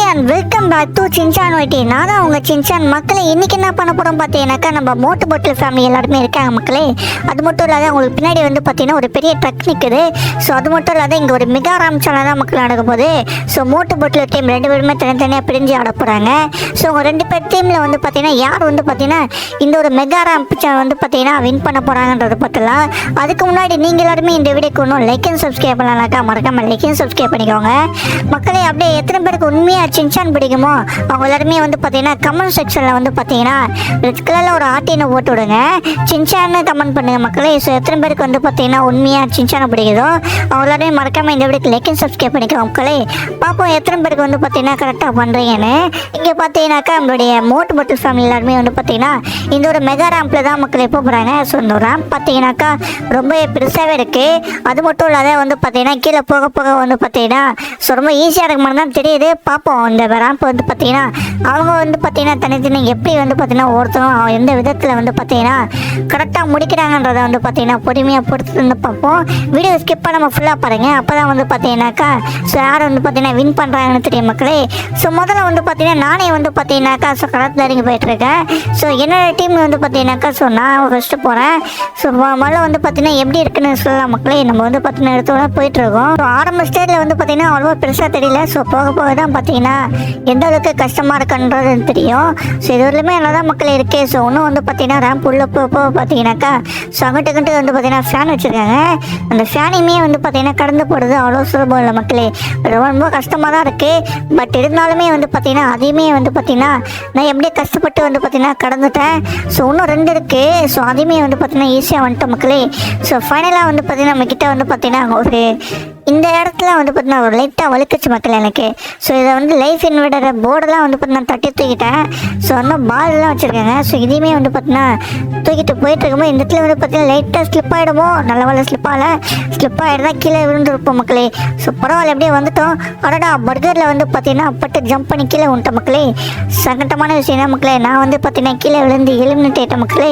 And welcome back to Shinchan YT. நான் தான் உங்கள் சின்சான். மக்களே, இன்றைக்கி என்ன பண்ண போகிறோம் பார்த்தீங்கன்னாக்கா, நம்ம மோட்டு பாட்டில் ஃபேமிலி எல்லாருமே இருக்காங்க மக்களே. அது மட்டும் இல்லாத உங்களுக்கு பின்னாடி வந்து பார்த்தீங்கன்னா ஒரு பெரிய ட்ரக் நிற்குது. ஸோ அது மட்டும் இல்லாத இங்கே ஒரு மெகா ராம்சாலாம் தான் மக்கள் நடக்கும் போது. ஸோ மோட்டு பாட்டில் டீம் ரெண்டு பேருமே தனித்தனியாக பிரிஞ்சு ஆட போகிறாங்க. ஸோ உங்கள் ரெண்டு பேர் டீமில் வந்து பார்த்தீங்கன்னா யார் வந்து பார்த்தீங்கன்னா இந்த ஒரு மெகா ராம்சா வந்து பார்த்தீங்கன்னா வின் பண்ண போகிறாங்கன்றதை பார்த்தலாம். அதுக்கு முன்னாடி நீங்கள் எல்லாருமே இந்த வீடியோக்கு ஒன்றும் லைக் அண்ட் சப்ஸ்கிரைப் பண்ணலாம்க்கா. மறக்காமல் லைக் அண்ட் சப்ஸ்கிரைப் பண்ணிக்கோங்க மக்களே. அப்படியே எத்தனை பேருக்கு உண்மையாக சின்சான் பிடிக்குமோ அவங்க எல்லாருமே வந்து பார்த்தீங்கன்னா கமெண்ட் செக்ஷனில் வந்து பார்த்தீங்கன்னா ரெட் கலரில் ஒரு ஆர்டினை போட்டு விடுங்க. சின்சான்னு கமெண்ட் பண்ணுங்கள் மக்களே. ஸோ எத்தனை பேருக்கு வந்து பார்த்தீங்கன்னா உண்மையாக சின்சானை பிடிக்குதோ அவங்க எல்லாருமே மறக்காமல் இந்த வீடியோக்கு லைக் அண்ட் சப்ஸ்கிரைப் பண்ணிக்கோங்க மக்களே. பார்ப்போம் எத்தனை பேருக்கு வந்து பார்த்தீங்கன்னா கரெக்டாக பண்ணுறீங்கன்னு. இங்கே பார்த்தீங்கன்னாக்கா நம்மளுடைய மோட்டு பாட்டில் ஃபேமிலி எல்லாருமே வந்து பார்த்தீங்கன்னா இந்த ஒரு மெகா ரேம்பில் தான் மக்கள் எப்போ போகிறாங்க. ஸோ இந்த ரேம்ப் பார்த்தீங்கன்னாக்கா ரொம்ப பெருசாகவே இருக்குது. அது மட்டும் இல்லாத வந்து பார்த்தீங்கன்னா கீழே போக போக வந்து பார்த்தீங்கன்னா ஸோ ரொம்ப ஈஸியாக இருக்க மாதிரி தான் தெரியுது. பார்ப்போம் இந்த ரேம்ப் வந்து பார்த்தீங்கன்னா அவங்க வந்து பார்த்தீங்கன்னா தனித்தனி எப்படி வந்து பார்த்தீங்கன்னா ஒருத்தரும் எந்த விதத்தில் வந்து பார்த்தீங்கன்னா கரெக்டாக முடிக்கிறாங்கன்றதை வந்து பார்த்தீங்கன்னா பொறுமையாக பொறுத்து வந்து பார்ப்போம். வீடியோ ஸ்கிப் பண்ணாமல் ஃபுல்லாக பாருங்கள். அப்போ தான் வந்து பார்த்தீங்கன்னாக்கா ஸோ யார் வந்து பார்த்தீங்கன்னா வின் பண்ணுறாங்கன்னு தெரியும் மக்களே. ஸோ முதல்ல வந்து பார்த்தீங்கன்னா நானே வந்து பார்த்தீங்கன்னாக்கா ஸோ களத்தில் இறங்கி போயிட்டுருக்கேன். ஸோ என்னோடய டீம் வந்து பார்த்தீங்கன்னாக்கா ஸோ நான் ஃபஸ்ட்டு போகிறேன். ஸோ முதல்ல வந்து பார்த்தீங்கன்னா எப்படி இருக்குன்னு சொல்லலாம் மக்களே. நம்ம வந்து பார்த்தீங்கன்னா எடுத்து போயிட்டுருக்கோம். ஸோ ஆரம்ப ஸ்டேஜில் வந்து பார்த்தீங்கன்னா அவ்வளோ பெருசாக தெரியல. ஸோ போக போக தான் பார்த்தீங்கன்னா எந்த அளவுக்கு கஷ்டமாக இருக்குன்றது தெரியும். ஸோ இது வரலுமே நல்லா தான் மக்கள் இருக்குது. ஸோ இன்னும் வந்து பார்த்தீங்கன்னா ரேம்ப் உள்ள போக பார்த்தீங்கன்னாக்கா ஸோ அங்கிட்டு வந்து பார்த்தீங்கன்னா ஃபேன் வச்சுருக்காங்க. அந்த ஃபேனையுமே வந்து பார்த்தீங்கன்னா கடந்து போடுறது அவ்வளோ சுலபம் இல்லை மக்களே. ரொம்ப கஷ்டமாக தான் இருக்குது. பட் இருந்தாலுமே வந்து பார்த்தீங்கன்னா அதையுமே வந்து பார்த்தீங்கன்னா நான் எப்படியே கஷ்டப்பட்டு வந்து பார்த்தீங்கன்னா கடந்துட்டேன். ஸோ இன்னும் ரெண்டு இருக்குது. ஸோ அதையுமே வந்து பார்த்தீங்கன்னா ஈஸியாக வந்துட்டோம் மக்களே. ஸோ ஃபைனலாக வந்து பார்த்தீங்கன்னா நம்மக்கிட்ட வந்து பார்த்தீங்கன்னா ஒரு இந்த இடத்துல வந்து பார்த்தீங்கன்னா ஒரு லைட்டாக வழுக்குச்சு மக்கள் எனக்கு. ஸோ இதை வந்து லைஃப் இன்வெர்டர் போர்டெலாம் வந்து பார்த்தீங்கன்னா தட்டி தூக்கிட்டேன். ஸோ அந்த பால்லாம் வச்சுருக்காங்க. ஸோ இதையுமே வந்து பார்த்தீங்கன்னா தூக்கிட்டு போயிட்டு இருக்கும்போது இந்த இடத்துல வந்து பார்த்தீங்கன்னா லைட்டாக ஸ்லிப் ஆகிடுமோ. நல்ல வேலை ஸ்லிப் ஆகிடுதா கீழே விழுந்துருப்போம் மக்களே. ஸோ பரவாயில்ல எப்படியே வந்துட்டோம். அடடா பர்கரில் வந்து பார்த்தீங்கன்னா பட்டு ஜம்ப் பண்ணி கீழே வந்துட்டோம் மக்களே. சங்கட்டமான விஷயம் தான் மக்களே. நான் வந்து பார்த்தீங்கன்னா கீழே விழுந்து எலிமினேட் ஆகிட்டேன் மக்களே.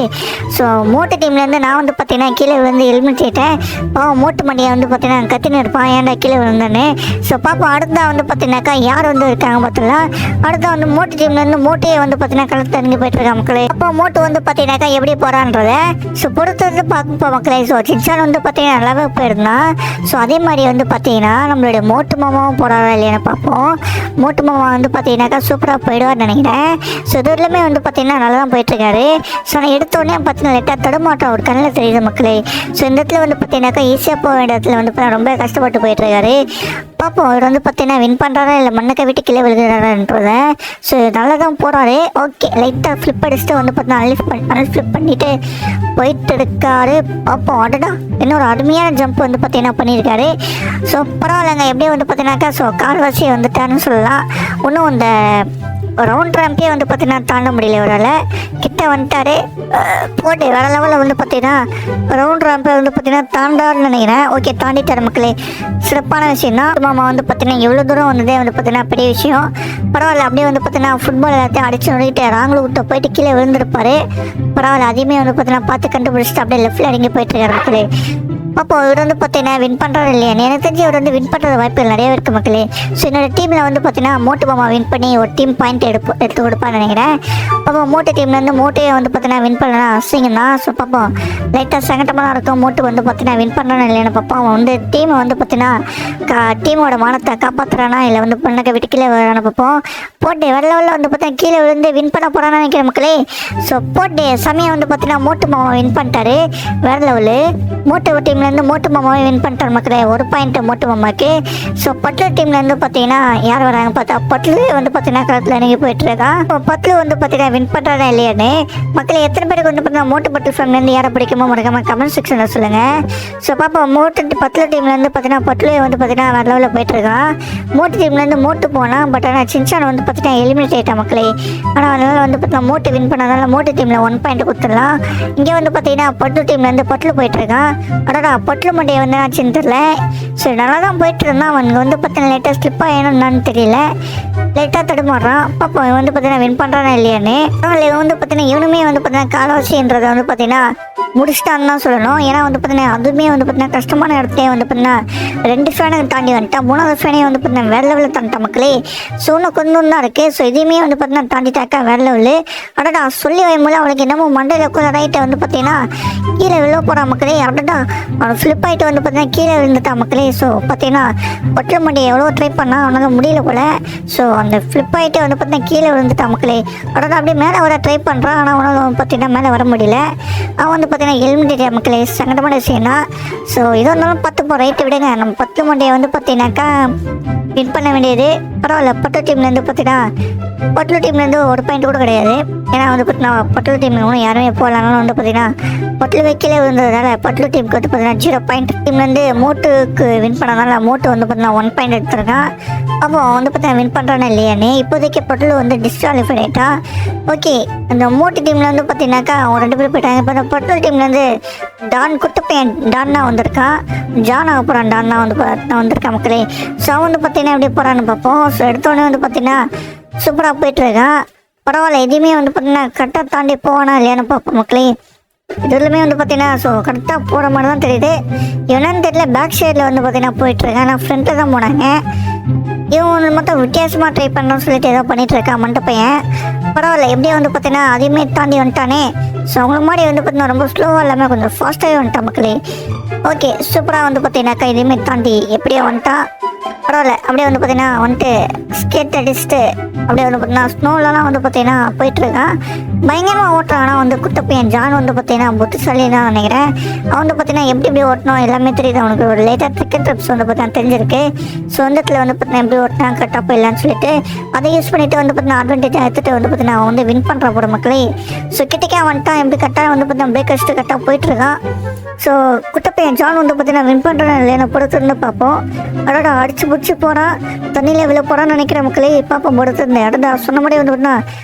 ஸோ மோட்டு டீம்லேருந்து நான் வந்து பார்த்தீங்கன்னா கீழே விழுந்து எலிமினேட் ஆகிட்டேன். பாவம் மோட்டு மண்டியை வந்து பார்த்தீங்கன்னா கத்தின்னு இருப்பான் ஏன்டா கீழே விழுந்தானே. ஸோ பாப்பா அடுத்தா வந்து பார்த்தீங்கன்னாக்கா யார் வந்து இருக்காங்க பார்த்தலாம். அடுத்தா வந்து மோட்டு டீம்லேருந்து மோட்டையே வந்து பார்த்தீங்கன்னா களத்து இறங்கி போயிட்டு இருக்காங்க மக்களே. அப்போ மோட்டு வந்து பார்த்தீங்கன்னாக்கா எப்படி போகிறான்றத ஸோ பொறுத்து வந்து பார்ப்போம் மக்களே. ஸோ சின்சான் வந்து பார்த்தீங்கன்னா நல்லாவே போயிருந்தான். ஸோ அதே மாதிரி வந்து பார்த்தீங்கன்னா நம்மளுடைய மோட்டு மாமாவும் போகிறாரா இல்லையான்னு பார்ப்போம். மோட்டு மாமா வந்து பார்த்தீங்கன்னாக்கா சூப்பராக போயிடுவார்னு நினைக்கிறேன். ஸோ இதுலேயுமே வந்து பார்த்தீங்கன்னா நல்லா தான் போயிட்டுருக்காரு. ஸோ நான் எடுத்தோடனே பார்த்தீங்கன்னா லைட்டாக தடுமாட்டம் ஒரு கண்ணில் தெரியுது மக்களே. ஸோ இந்த இடத்துல வந்து பார்த்தீங்கன்னாக்கா ஈஸியாக போக வேண்டிய இடத்துல வந்து ரொம்ப கஷ்டப்பட்டு போயிட்டுருக்காரு. பார்ப்போம் அவர் வந்து பார்த்தீங்கன்னா வின் பண்ணுறாரா இல்லை மண்ணக்க விட்டு கீழே விழுகிறாரான்றத. ஸோ நல்லா தான் போகிறாரு. ஓகே லைட்டாக ஃப்ளிப் அடிச்சுட்டு வந்து பார்த்தீங்கன்னா அன்ஃப்ளிப் பண்ணிவிட்டு போயிட்டு இருக்காரு. பார்ப்போம் அடடா இன்னொரு அருமையான ஜம்ப் வந்து பார்த்தீங்கன்னா பண்ணியிருக்காரு. ஸோ பரவாயில்லைங்க எப்படியே வந்து பார்த்தீங்கன்னாக்கா ஸோ கால்வாசியை வந்துட்டாருன்னு சொல்லலாம். இன்னும் இந்த ரவுண்ட் ரேம்பே வந்து பார்த்தீங்கன்னா தாண்ட முடியல. ஒரு கிட்ட வந்துட்டாரு போட்டு வேறு லெவலில் வந்து பார்த்தீங்கன்னா ரவுண்ட் ரேம்பை வந்து பார்த்தீங்கன்னா தாண்டாருன்னு நினைக்கிறேன். ஓகே தாண்டிட்டார் மக்களே. சிறப்பான விஷயம் தான். மாமா வந்து பார்த்தீங்கன்னா எவ்வளோ தூரம் வந்ததே வந்து பார்த்தீங்கன்னா பெரிய விஷயம். பரவாயில்ல அப்படியே வந்து பார்த்தீங்கன்னா ஃபுட்பால் எல்லாத்தையும் அடிச்சு நோடிட்டு ராங்கில் விட்டு போயிட்டு கீழே விழுந்திருப்பாரு. பரவாயில்ல அதையுமே வந்து பார்த்தீங்கன்னா பார்த்து கண்டுபிடிச்சிட்டு அப்படியே லெஃப்டில் இறங்கி போயிட்டுருக்காரு மக்களே. அப்போ இவர் வந்து பார்த்தீங்கன்னா வின் பண்ணுறாரு இல்லையா. எனக்கு தெரிஞ்சு இவர் வந்து வின் பண்ணுறது வாய்ப்புகள் நிறையவே இருக்குது மக்களே. ஸோ என்னோடய டீமில் வந்து பார்த்தீங்கன்னா மோட்டு மாமா வின் பண்ணி ஒரு டீம் பாயிண்ட் எடுத்து கொடுப்பான்னு நினைக்கிறேன். அப்போ மோட்டு டீம்லேருந்து மோட்டையை வந்து பார்த்தீங்கன்னா வின் பண்ணலாம் அவசியம் தான். ஸோ பார்ப்போம் லைட்டாக சங்கட்டமாக இருக்கும். மோட்டு வந்து பார்த்தீங்கன்னா வின் பண்ணுறான்னு இல்லைன்னு பார்ப்போம். அவன் வந்து டீமை வந்து பார்த்தீங்கன்னா டீமோட மானத்தை காப்பாற்றுறானா இல்லை வந்து பண்ணக்க விட்டு கீழே விழுறான பார்ப்போம். போட்டு வேறு லெவலில் வந்து பார்த்தீங்கன்னா கீழே விழுந்து வின் பண்ண போகிறான்னு நினைக்கிறேன் மக்களே. ஸோ போட்டு சமயம் வந்து பார்த்தீங்கன்னா மோட்டு மாமா வின் பண்ணிட்டாரு. வேறு லெவலு மோட்டு டீம் மோட்டு மாமாவை வின் பண்ணிட்டார் மக்களே. ஒரு பாயிண்ட் மோட்டு மாமாக்கு. ஸோ பட்லு டீம்லேருந்து பார்த்தீங்கன்னா யார் வராங்க பார்த்தா பட்லு வந்து பார்த்தீங்கன்னா களத்தில் இறங்கி போயிட்டுருக்கான். இப்போ பட்லு வந்து பார்த்தீங்கன்னா வின் பண்ணுறாரா இல்லையான்னு மக்கள் எத்தனை பேருக்கு வந்து பார்த்தீங்கன்னா மோட்டு பட்லு ஃபேம்லேருந்து யாரை பிடிக்குமோ மறக்காம கமெண்ட் செக்ஷனில் சொல்லுங்கள். ஸோ பாப்பா பட்லு டீம்லேருந்து பார்த்தீங்கன்னா பட்லு வந்து பார்த்தீங்கன்னா வேறு லெவலில் போயிட்டுருக்கான். மோட்டு டீம்லேருந்து மோட்டு போனால் பட் ஆனால் சின்சான் வந்து பார்த்தீங்கன்னா எலிமினேட் ஆகிட்டா மக்களே. ஆனால் அதனால் வந்து பார்த்தீங்கன்னா மோட்டு வின் பண்ணதால மோட்டு டீமில் 1 பாயிண்ட் கொடுத்துடலாம். இங்கே வந்து பார்த்தீங்கன்னா பட்லு டீம்லேருந்து பட்லு போயிட்டுருக்கான். அடடா பட்லு மண்டையை வந்து ஆச்சுன்னு தெரியல. ஸோ நல்லா தான் போயிட்டு இருந்தான். அவனுக்கு வந்து பார்த்தீங்கன்னா லைட்டாக ஸ்லிப்பாக ஏன்னு தெரியல. லைட்டாக தடுமாறுறான். பாப்பா வந்து பார்த்தீங்கன்னா வின் பண்ணுறானா இல்லையான்னு. இவன் வந்து பார்த்தீங்கன்னா இவனுமே வந்து பார்த்தீங்கன்னா கால்வாசின்றதை வந்து பார்த்தீங்கன்னா முடிச்சிட்டான்னு தான் சொல்லணும். ஏன்னா வந்து பார்த்தீங்கன்னா அதுவுமே வந்து பார்த்தீங்கன்னா கஷ்டமான இடத்துலேயே வந்து பார்த்தீங்கன்னா 2 ஃபேனை தாண்டி வந்துட்டான். 3வது ஃபேனையும் வந்து பார்த்தீங்கன்னா வேறு லெவலில் தாண்டிட்டான் மக்களே. ஸோ இன்னும் கொஞ்சம் தான் இருக்குது. ஸோ இதையுமே வந்து பார்த்தீங்கன்னா தாண்டிட்டாக்கா வேறு லெவலு. அடடா சொல்லி வைக்கும்போது அவளுக்கு என்னமோ மண்டையில் கூட ரைட்டை வந்து பார்த்தீங்கன்னா கீழே விழ போகிறான் மக்களே. அடடா அவன் ஃப்ளிப் ஆகிட்டு வந்து பார்த்தீங்கன்னா கீழே விழுந்துட்டான் மக்களே. ஸோ பார்த்தீங்கன்னா பொட்டல் மண்டியை எவ்வளோ ட்ரை பண்ணால் அவனால் முடியல போல. ஸோ அந்த ஃப்ளிப் ஆகிட்டு வந்து பார்த்தீங்கன்னா கீழே விழுந்துட்டான் மக்களே. அடடா அப்படியே மேலே வர ட்ரை பண்ணுறான். ஆனால் அவனால் பார்த்தீங்கன்னா மேலே வர முடியல. அவன் வந்து பார்த்தீங்கன்னா எலிமினேட் மக்களே. சங்கடமான விஷயம் தான். ஸோ இதோ இருந்தாலும் 10 ரைட்டு விடுங்க. நம்ம 10 மண்டியை வந்து பார்த்தீங்கன்னாக்கா வின் பண்ண வேண்டியது. பரவாயில்ல பட்டு டீம்லேருந்து பார்த்தீங்கன்னா பட்டு டீம்லேருந்து ஒரு பாயிண்ட் கூட கிடையாது. ஏன்னா வந்து பார்த்தீங்கன்னா பட்டு டீமில் ஒன்றும் யாருமே போகலான்னு வந்து பார்த்தீங்கன்னா பட்டு வைக்கலே இருந்ததுனால பட்டு டீமுக்கு வந்து பார்த்தீங்கன்னா 0 பாயிண்ட். டீம்லேருந்து மோட்டுக்கு வின் பண்ணனால மோட்டு வந்து பார்த்தீங்கன்னா 1 பாயிண்ட் எடுத்துருக்கான். அப்போ வந்து பார்த்தீங்கன்னா வின் பண்ணுறானே இல்லையானே இப்போதைக்கு பட்டு வந்து டிஸ்குவாலிஃபைட் ஆகிட்டான். ஓகே அந்த மோட்டு டீமில் வந்து பார்த்தீங்கன்னாக்கா அவங்க 2 பேர் போயிட்டாங்க. இப்போ அந்த பட்டு டீம்லேருந்து டான் குட்டு பையன் டான்னா வந்திருக்கான். ஜான் ஆக போகிறான். டான்னா வந்து வந்திருக்கான் மக்களே. ஸோ அவன் வந்து பார்த்தீங்கன்னா எப்படி போகிறான்னு பார்ப்போம். ஸோ எடுத்தோடனே வந்து பார்த்தீங்கன்னா சூப்பராக போயிட்டுருக்கான். பரவாயில்ல எதையுமே வந்து பார்த்தீங்கன்னா கரெக்டாக தாண்டி போவானா இல்லையான்னு பார்ப்போம் மக்களே. இதுலையுமே வந்து பார்த்தீங்கன்னா ஸோ கரெக்டாக போகிற மாதிரி தான் தெரியுது. என்னன்னு தெரியல பேக் சைடில் வந்து பார்த்தீங்கன்னா போயிட்டுருக்கேன். நான் ஃப்ரண்ட்டில் தான் போனாங்க. இவன் மட்டும் வித்தியாசமாக ட்ரை பண்ணணும்னு சொல்லிட்டு ஏதோ பண்ணிகிட்ருக்கான் மண்ட பையன். பரவாயில்ல எப்படியே வந்து பார்த்தீங்கன்னா அதையுமே தாண்டி வந்துட்டானே. ஸோ அவங்கள மாதிரி வந்து பார்த்தீங்கன்னா ரொம்ப ஸ்லோவாக இல்லாமல் கொஞ்சம் ஃபாஸ்ட்டாகவே வந்துட்டான் மக்களே. ஓகே சூப்பராக வந்து பார்த்தீங்கன்னாக்கா இதையுமே தாண்டி எப்படியோ வந்துட்டான். பரவாயில்ல அப்படியே வந்து பார்த்தீங்கன்னா வந்துட்டு ஸ்கேட் அடிச்சுட்டு அப்படியே வந்து பார்த்தீங்கன்னா ஸ்னோலலாம் வந்து பார்த்தீங்கன்னா போயிட்டுருக்கான். பயங்கரமாக ஓட்டுறான். ஆனால் வந்து குட்டப்பையன் ஜான் வந்து பார்த்தீங்கன்னா புத்திசாலி தான் நினைக்கிறேன். அவன் வந்து பார்த்தீங்கன்னா எப்படி ஓட்டணும் எல்லாமே தெரியுது அவனுக்கு. ஒரு லேட்டாக ட்ரிக்கெட் ட்ரிப்ஸ் வந்து பார்த்தீங்கன்னா தெரிஞ்சிருக்கு. ஸோ அந்த இடத்துல வந்து பார்த்தீங்கன்னா எப்படி ஓட்டினா கரெக்டாக போயிடலான்னு சொல்லிட்டு அதை யூஸ் பண்ணிவிட்டு வந்து பார்த்தீங்கன்னா அட்வான்டேஜாக எடுத்துகிட்டு வந்து பார்த்தீங்கன்னா அவன் வந்து வின் பண்ணுற போட மக்களே. ஸோ கிட்டக்கே வந்துட்டான். எப்படி கரெக்டாக வந்து பார்த்தீங்கன்னா பிரேக் அடிச்சுட்டு கரெக்டாக போயிட்டுருக்கான். ஸோ குட்டப்பையன் ஜான் வந்து பார்த்தீங்கன்னா வின் பண்ணுறேன் இல்லையா பொறுத்திருந்து பார்ப்போம். அதோட அடிச்சு பிடிச்சி போகிறான். தண்ணியில் விழ போகிறான்னு நினைக்கிற மக்களே. பார்ப்போம் பொறுத்திருந்தேன். அடடா சொன்ன மாதிரியே வந்து பார்த்தீங்கன்னா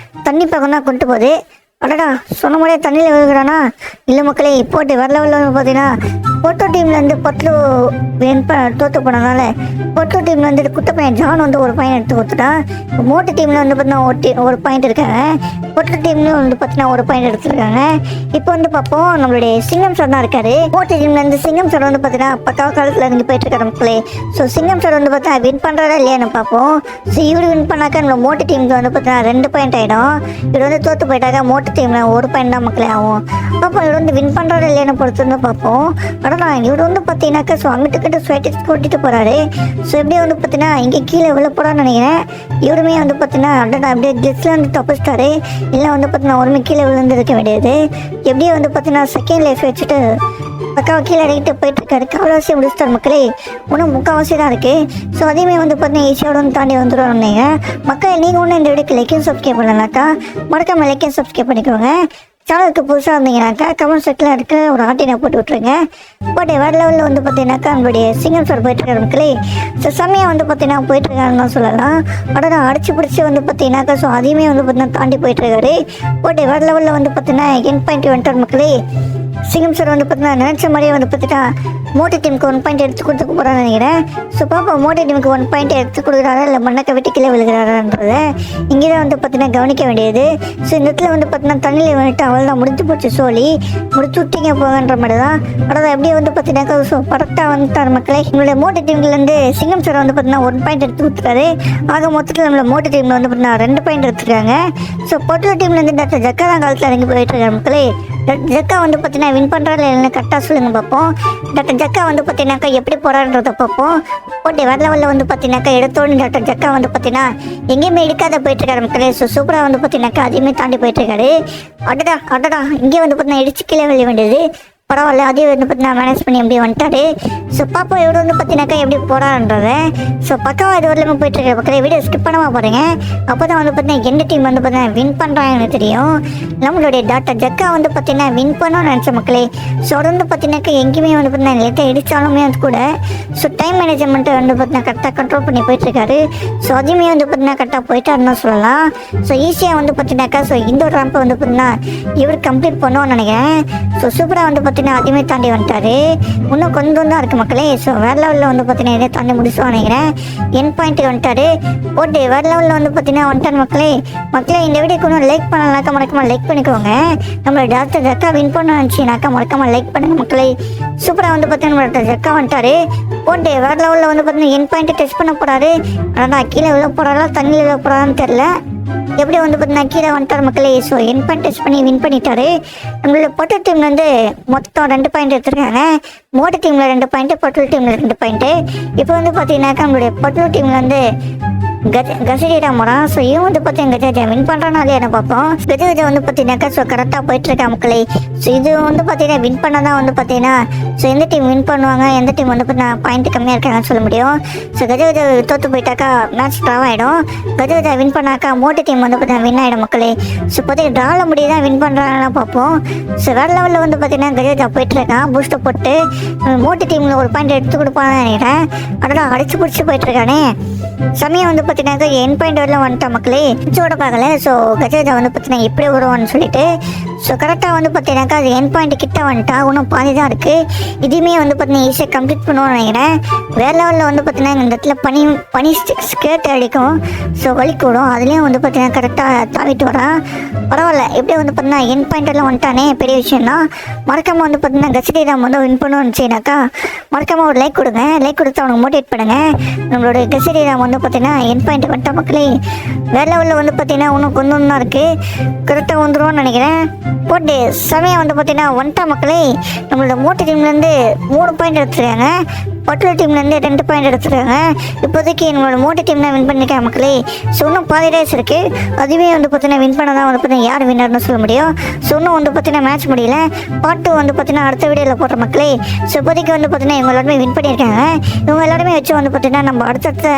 தண்ணி பக்கம் தான் கொண்டு போகுது. அடடா சொன்ன மாதிரியே தண்ணியில் விழுகிறானா இல்லை மக்களே. இப்போட்டு வேறு லெவலில் வந்து பார்த்தீங்கன்னா பொட்டு டீம்லேருந்து பட்டு வின் தோற்று போனதுனால பொட்டு டீம்லேருந்து குட்டப்பையன் ஜான் வந்து ஒரு பாயிண்ட் எடுத்து கொடுத்துட்டான். மோட்டு டீமில் வந்து பார்த்தீங்கன்னா ஒரு பாயிண்ட் இருக்காங்க. பொட்டு டீம்லேயும் வந்து பார்த்தீங்கன்னா ஒரு பாயிண்ட் எடுத்துருக்காங்க. இப்போ வந்து பார்ப்போம் நம்மளுடைய சிங்கம் சார் தான் இருக்காரு. மோட்டு டீம்லேருந்து சிங்கம் சார் வந்து பார்த்தீங்கன்னா பக்காவ காலத்தில் இருந்து போயிட்டு இருக்காரு மக்களே. ஸோ சிங்கம் சார் வந்து பார்த்தா வின் பண்ணுறாரா இல்லையான்னு பார்ப்போம். ஸோ இவர் வின் பண்ணாக்கா நம்ம மோட்டு டீமுக்கு வந்து பார்த்தீங்கன்னா 2 பாயிண்ட் ஆகிடும். இவர் வந்து தோற்று போயிட்டாக்கா மோட்டு டீமில் 1 பாயிண்ட் தான் மக்களே ஆகும். பார்ப்போம் இவர் வந்து வின் பண்ணுறாரா இல்லையான்னு பொறுத்து வந்து பார்ப்போம். ஆனால் இவர் வந்து பார்த்தீங்கன்னாக்கா ஸோ அங்கிட்டு ஸ்வைட்டு கூட்டிகிட்டு போகிறாரு. ஸோ எப்படியே வந்து பார்த்தீங்கன்னா இங்கே கீழே விழ போகிறான்னு நினைக்கிறேன். இவருமே வந்து பார்த்தீங்கன்னா அடடா அப்படியே கிளிஸில் வந்து தப்பிச்சிட்டாரு. இல்லை வந்து பார்த்தீங்கன்னா ஒருமே கீழே விழுந்துருக்க வேண்டியது. எப்படியே வந்து பார்த்தீங்கன்னா செகண்ட் லைஃப் வச்சுட்டு பக்காவை கீழே இறங்கிட்டு போயிட்டுருக்காரு. கால்வாசி முடிச்சிட்டார் மக்களே. இன்னும் 3/4 தான் இருக்குது. ஸோ அதையுமே வந்து பார்த்தீங்கன்னா ஈஸியோட வந்து தாண்டி வந்துடும் நீங்கள் மக்கள். நீங்கள் ஒன்றும் இந்த வீடியோக்கு லைக்கையும் சப்ஸ்கிரைப் பண்ணலனாக்கா மறக்காமல் லைக்கையும் சப்ஸ்கிரைப் பண்ணிக்கோங்க. சேனலுக்கு புதுசாக இருந்தீங்கன்னாக்கா கமெண்ட் செக்ஷனில் இருக்க ஒரு ஆட்டினை போட்டு விட்ருங்க. பட் வேறு லெவலில் வந்து பார்த்தீங்கன்னாக்கா நம்மளுடைய சிங்கம் சார் போயிட்டுருக்காரு மக்களே. ஸோ செம்மையாக வந்து பார்த்தீங்கன்னா போயிட்டுருக்காருன்னு தான் சொல்லலாம். ஆனால் அடிச்சு பிடிச்சி வந்து பார்த்தீங்கன்னாக்கா ஸோ அதையுமே வந்து பார்த்தீங்கன்னா தாண்டி போயிட்டுருக்காரு. பட் வேறு லெவலில் வந்து பார்த்தீங்கன்னா என் பாயிண்ட் வந்துட்டார் மக்களே. சிங்கம் சார் வந்து பார்த்தீங்கன்னா நினச்ச மாதிரியே வந்து பார்த்தீங்கன்னா மோட்டி டீமுக்கு 1 பாயிண்ட் எடுத்து கொடுத்துக்க போகிறான்னு நினைக்கிறேன். ஸோ பாப்பா மோட்டி டீமுக்கு 1 பாயிண்ட் எடுத்து கொடுக்குறாரா இல்லை மண்ணக்க விட்டு கீழே விழுகிறாரான்றதை இங்கே தான் வந்து பார்த்தீங்கன்னா கவனிக்க வேண்டியது. ஸோ இந்த இடத்துல வந்து பார்த்தீங்கன்னா தண்ணியில் வந்துட்டு அவள் தான் முடிஞ்சு போச்சு. சொல்லி முடிச்சு விட்டீங்க போகன்ற மாதிரி தான். அதாவது எப்படியே வந்து பார்த்தீங்கன்னாக்கா ஸோ கரெக்டாக வந்துட்டார் மக்களே. எங்களுடைய மோட்டி டீம்லேருந்து சிங்கம் சார் வந்து பார்த்தீங்கன்னா 1 பாயிண்ட் எடுத்து கொடுத்துட்டாரு. ஆக மொத்தத்தில் நம்மளோட மோட்டி டீமில் வந்து பார்த்தீங்கன்னா 2 பாயிண்ட் எடுத்துருக்காங்க. ஸோ பொட்டல் டீம்லேருந்து டாக்டர் ஜக்கா தான் காலத்தில் இறங்கி போயிட்டு இருக்காரு மக்களே. ஜக்கா வந்து பார்த்தீங்கன்னா வின் பண்ணுறாரு இல்லைன்னு கரெக்டாக சொல்லுங்க பார்ப்போம். டாக்டர் ஜக்கா வந்து பார்த்தீங்கன்னாக்கா எப்படி போகிறான்றதை பார்ப்போம். ஓகே வேறு லெவலில் வந்து பார்த்தீங்கன்னாக்கா எடுத்தோன்னு டாக்டர் ஜக்கா வந்து பார்த்தீங்கன்னா எங்கேயுமே எடுக்காத போயிட்டுருக்காரு மக்களே. ஸோ சூப்பராக வந்து பார்த்தீங்கன்னாக்கா அதையுமே தாண்டி போயிட்டுருக்காரு. அடடா இங்கே வந்து பார்த்தீங்கன்னா இடிச்சு கீழே வெளியே வேண்டியது. பரவாயில்ல அதையும் வந்து பார்த்தீங்கன்னா மேனேஜ் பண்ணி எப்படி வந்துட்டாரு. ஸோ பாப்பா இவர் வந்து பார்த்தீங்கன்னாக்கா எப்படி போகிறான்றதை ஸோ பக்காவாக இது வரலாமல் போயிட்டுருக்க பக்கத்தில் வீடியோ ஸ்கிப் பண்ணாமல் பாருங்க. அப்போ தான் வந்து பார்த்தீங்கன்னா எந்த டீம் வந்து பார்த்தீங்கன்னா வின் பண்ணுறாங்கன்னு தெரியும். நம்மளுடைய டாக்டர் ஜக்கா வந்து பார்த்தீங்கன்னா வின் பண்ணணும்னு நினச்ச மக்களே. ஸோ அவர் வந்து பார்த்தீங்கன்னாக்கா எங்கேயுமே வந்து பார்த்தீங்கன்னா லேட்டாக இடித்தாலுமே அது கூட ஸோ டைம் மேனேஜ்மெண்ட்டை வந்து பார்த்தீங்கன்னா கரெக்டாக கண்ட்ரோல் பண்ணி போயிட்டுருக்காரு. ஸோ அதுவுமே வந்து பார்த்தீங்கன்னா கரெக்டாக போயிட்டாருன்னு சொல்லலாம். ஸோ ஈஸியாக வந்து பார்த்தீங்கன்னாக்கா ஸோ இந்த ஒரு ரேம்பை வந்து பார்த்தீங்கன்னா இவர் கம்ப்ளீட் பண்ணோன்னு நினைக்கிறேன். ஸோ சூப்பராக வந்து பார்த்தீங்கன்னா அதையுமே தாண்டி வந்துட்டாரு. இன்னும் கொஞ்சம் தான் இருக்குது மக்களே. ஸோ வேறு லெவலில் வந்து பார்த்தீங்கன்னா இதை தாண்டி முடிச்சுட்டு நினைக்கிறேன். என் பாயிண்ட்டு வந்துட்டாரு. போட்டு வேறு லெவலில் வந்து பார்த்தீங்கன்னா வந்துட்டார் மக்களே. இந்த வீடியோக்கு இன்னும் லைக் பண்ணலாக்கா மறக்காமல் லைக் பண்ணிக்கோங்க. நம்மளோட டாக்டர் ஜக்கா வின் பண்ண நினச்சினாக்கா மறக்காமல் லைக் பண்ணுங்க மக்களே. சூப்பராக வந்து பார்த்தீங்கன்னா நம்மளோட ஜக்கா வந்துட்டாரு. போட்டு வேறு லெவலில் வந்து பார்த்தீங்கன்னா என் பாயிண்ட்டை டெஸ்ட் பண்ண போகிறாரு. ஆனால் கீழே விழ போகிறாரா தண்ணியில் விழ போகிறான்னு தெரில. எப்படி வந்து பார்த்தீங்கன்னா கீழே வந்துட்டார் மக்களே. ஸோ என் பாயிண்ட் டெஸ்ட் பண்ணி வின் பண்ணிட்டாரு. நம்மளோட பொட்டல் டீமில் வந்து மொத்தம் 2 பாயிண்ட் எடுத்துருக்காங்க. மோட்டர் டீமில் 2 பாயிண்ட்டு, பொட்டல் டீமில் 2 பாயிண்ட்டு. இப்போ வந்து பார்த்தீங்கன்னாக்கா நம்மளுடைய பொட்டல் டீமில் வந்து கஜேஜா போகிறான். ஸோ இவன் வந்து பார்த்தீங்கன்னா கஜேஜா வின் பண்ணுறானாலே என்ன பார்ப்போம். கஜேஜா வந்து பார்த்தீங்கன்னாக்கா ஸோ கரெக்டாக போயிட்டுருக்கா மக்களே. ஸோ இது வந்து பார்த்தீங்கன்னா வின் பண்ண தான் வந்து பார்த்தீங்கன்னா ஸோ எந்த டீம் வின் பண்ணுவாங்க, எந்த டீம் வந்து பார்த்தீங்கன்னா பாயிண்ட் கம்மியாக இருக்காங்கன்னு சொல்ல முடியும். ஸோ கஜேஜா தோற்று போயிட்டாக்கா மேட்ச் ட்ராவ் ஆகிடும். கஜேஜா வின் பண்ணாக்கா மோட்டர் டீம் வந்து பார்த்தீங்கன்னா வின் ஆகிடும் மக்களே. ஸோ பார்த்தீங்கன்னா ட்ராவில் முடிய தான் வின் பண்ணுறாங்கன்னா பார்ப்போம். ஸோ வேறு லெவலில் வந்து பார்த்தீங்கன்னா கஜேஜா போயிட்டுருக்கான். பூஸ்ட்டை போட்டு மோட்டர் டீமில் ஒரு பாயிண்ட் எடுத்து கொடுப்பான்னு நினைக்கிறேன். அதோட அடிச்சு பிடிச்சி போயிட்டுருக்கானே. சமயம் வந்து பார்த்தீங்கன்னா என் பாயிண்ட் வரலாம் வந்துட்டான் மக்களே. பிச்சோட பார்க்கல. ஸோ கஜேஜா வந்து பார்த்தீங்கன்னா எப்படி வருவான்னு சொல்லிட்டு ஸோ கரெக்டாக வந்து பார்த்தீங்கன்னாக்கா அது என் பாயிண்ட் கிட்ட வந்துட்டா. இன்னும் பாதி தான் இருக்குது. இதுவுமே வந்து பார்த்தீங்கன்னா ஈஸியாக கம்ப்ளீட் பண்ணுவோன்னு நினைக்கிறேன். வேறு லெவலில் வந்து பார்த்தீங்கன்னா இந்த இடத்துல பனி ஸ்கேட் அடிக்கும். ஸோ வலிக்கு விடும். அதுலேயும் வந்து பார்த்தீங்கன்னா கரெக்டாக தாவிட்டு வரான். பரவாயில்ல. எப்படி வந்து பார்த்தீங்கன்னா என் பாயிண்ட் எல்லாம் வந்துட்டானே பெரிய விஷயம் தான். மறக்காமல் வந்து பார்த்தீங்கன்னா கஜேஜா வந்து வின் பண்ணுவோன்னு செய்யினாக்கா மறக்காமல் ஒரு லைக் கொடுங்க. லைக் கொடுத்து அவனுக்கு மோட்டிவேட் பண்ணுங்கள். நம்மளோட கஜேஜா வந்து பார்த்தீங்கன்னா என் பாயிண்ட் வந்துட்டா மக்களே. வேறு லெவலில் வந்து பார்த்தீங்கன்னா இன்னும் கொஞ்சம் தான் இருக்குது. கரெக்டாக வந்துடுவோன்னு நினைக்கிறேன். போட்டு சமயம் வந்து பார்த்தீங்கன்னா வந்துட்டா மக்களே. நம்மளோட மோட்டர் டீம்லேருந்து 3 பாயிண்ட் எடுத்துருக்காங்க. பொட்டல் டீம்லேருந்து 2 பாயிண்ட் எடுத்துருக்காங்க. இப்போதைக்கு நம்மளோட மோட்டர் டீம் தான் வின் பண்ணியிருக்காங்க மக்களே. ஸோ இன்னும் பாதி ரேஸ் இருக்குது. அதுவே வந்து பார்த்தீங்கன்னா வின் பண்ண தான் வந்து பார்த்தீங்கன்னா யார் வின்னர்னு சொல்ல முடியும். ஸோ இன்னும் வந்து பார்த்தீங்கன்னா மேட்ச் முடியல. பார்ட் 2 வந்து பார்த்தீங்கன்னா அடுத்த வீடியோவில் போடுற மக்களே. ஸோ இப்போதைக்கு வந்து பார்த்தீங்கன்னா இவங்க எல்லாருமே வின் பண்ணியிருக்காங்க. இவங்க எல்லாருமே வச்சு வந்து பார்த்தீங்கன்னா நம்ம அடுத்தடுத்த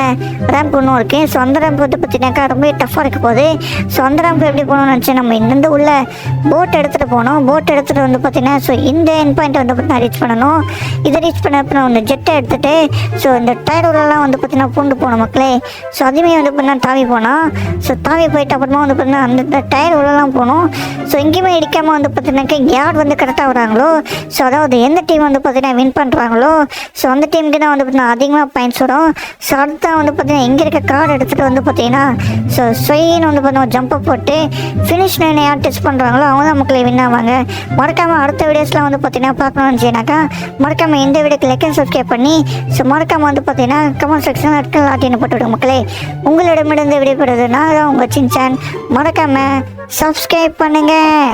ரேம்ப் ஒன்றும் இருக்குது. ஸோ அந்த ரேம்ப் வந்து பார்த்தீங்கன்னாக்கா ரொம்ப டஃப்பாக இருக்க போகுது. ஸோ அந்த ரேம்ப் எப்படி போகணும்னு நினச்சி நம்ம இங்கேருந்து உள்ள போட் எடுத்துகிட்டு போனோம். போட் எடுத்துகிட்டு வந்து பார்த்தீங்கன்னா ஸோ இந்த என் பாயிண்ட் வந்து பார்த்தீங்கன்னா ரீச் பண்ணணும். இதை ரீச் பண்ண அப்புறம் இந்த ஜெட்டை எடுத்துகிட்டு ஸோ இந்த டயர் உள்ளலாம் வந்து பார்த்தீங்கன்னா பூண்டு போனோம் மக்களே. ஸோ அதுவுமே வந்து பார்த்தீங்கன்னா தாவி போனோம். ஸோ தாவி போயிட்டு அப்புறமா வந்து பார்த்தீங்கன்னா அந்த டயர் உள்ளலாம் போனோம். ஸோ எங்கேயுமே இடிக்காமல் வந்து பார்த்தீங்கன்னாக்கா யார் வந்து கரெக்டாக வராங்களோ ஸோ அதாவது எந்த டீம் வந்து பார்த்தீங்கன்னா வின் பண்ணுறாங்களோ ஸோ அந்த டீமுக்கு தான் வந்து பார்த்தீங்கன்னா அதிகமாக பாயிண்ட்ஸ் வரும். ஸோ அடுத்த வந்து பார்த்தீங்கன்னா எங்கே இருக்க கார்டு எடுத்துகிட்டு வந்து பார்த்தீங்கன்னா ஸோ ஸ்வைன்னு வந்து பார்த்தீங்கன்னா ஜம்பை போட்டு ஃபினிஷ் லைனை யார் டெஸ்ட் பண்ணுறாங்களோ அவங்க தான் மக்களை வின் ஆவாங்க. மறக்காமல் அடுத்த வீடியோஸ்லாம் வந்து பார்த்தீங்கன்னா பார்க்கணும்னு நினச்சினாக்கா மறக்காமல் இந்த வீடியோக்கு லைக் அண்ட் சப்ஸ்கிரைப் பண்ணி ஸோ மறக்காமல் வந்து பார்த்தீங்கன்னா கமெண்ட் செக்ஷன் அட்கள் ஆட்டின்னு போட்டுவிடுங்க மக்களே. உங்களிடமிருந்து விடைபெறுவது நான் தான் உங்கள் சின்சான். மறக்காமல் சப்ஸ்கிரைப் பண்ணுங்கள்.